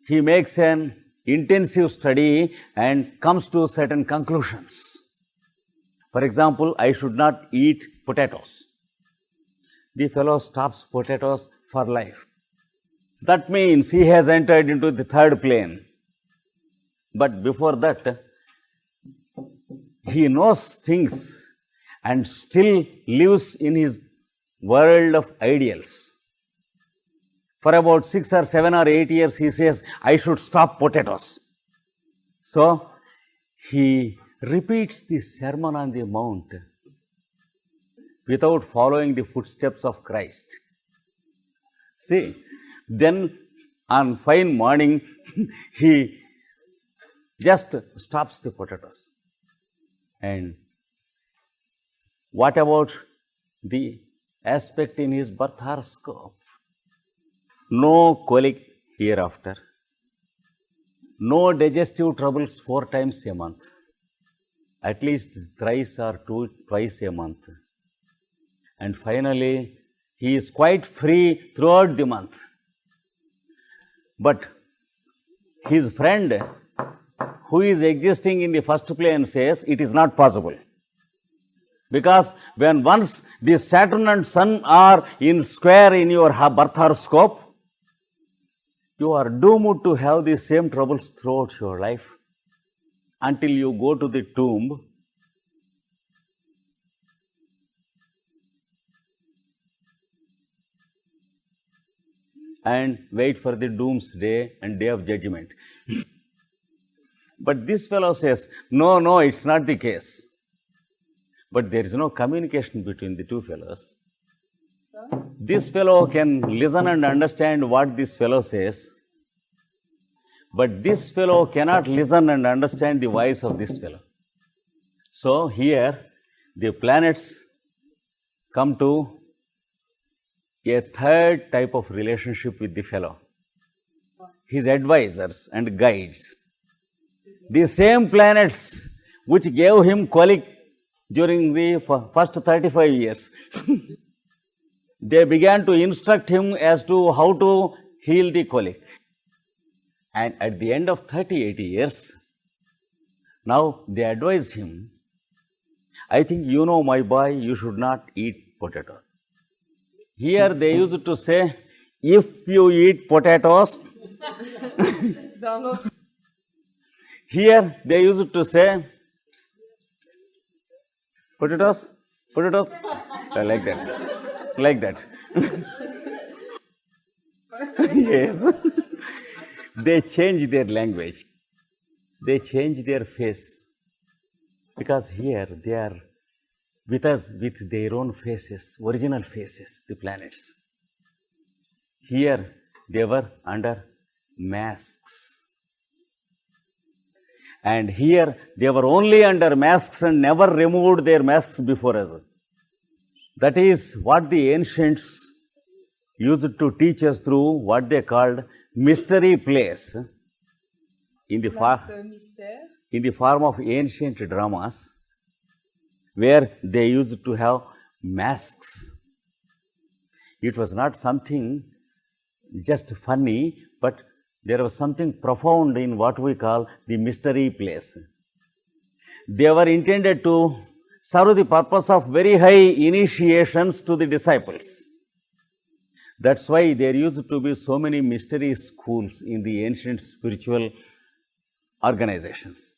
he makes an intensive study and comes to certain conclusions. For example, I should not eat potatoes. The fellow stops potatoes for life. That means he has entered into the third plane. But before that, he knows things and still lives in his world of ideals. For about 6 or 7 or 8 years, he says, I should stop potatoes. So, he repeats the Sermon on the Mount without following the footsteps of Christ. See, then on fine morning, he just stops the potatoes. And what about the aspect in his birth horoscope? No colic hereafter. No digestive troubles 4 times a month. At least thrice or twice a month. And finally, he is quite free throughout the month. But his friend, who is existing in the first plane, says it is not possible. Because when once the Saturn and Sun are in square in your birth horoscope, you are doomed to have the same troubles throughout your life until you go to the tomb. And wait for the doomsday and day of judgment. But this fellow says, no, it's not the case. But there is no communication between the two fellows. This fellow can listen and understand what this fellow says, but this fellow cannot listen and understand the voice of this fellow. So here, the planets come to a third type of relationship with the fellow, his advisors and guides. The same planets which gave him colic during the first 35 years, they began to instruct him as to how to heal the colic. And at the end of 38 years, now they advise him, I think you know, my boy, you should not eat potatoes. Here they used to say, if you eat potatoes, here they used to say, potatoes, like that. Yes. They change their language. They change their face. Because here they are with us with their own faces, original faces, the planets. Here they were under masks. And here they were only under masks and never removed their masks before us. That is what the ancients used to teach us through what they called mystery plays in the form of ancient dramas, where they used to have masks. It was not something just funny, but there was something profound in what we call the mystery plays. They were intended to serve the purpose of very high initiations to the disciples. That's why there used to be so many mystery schools in the ancient spiritual organizations.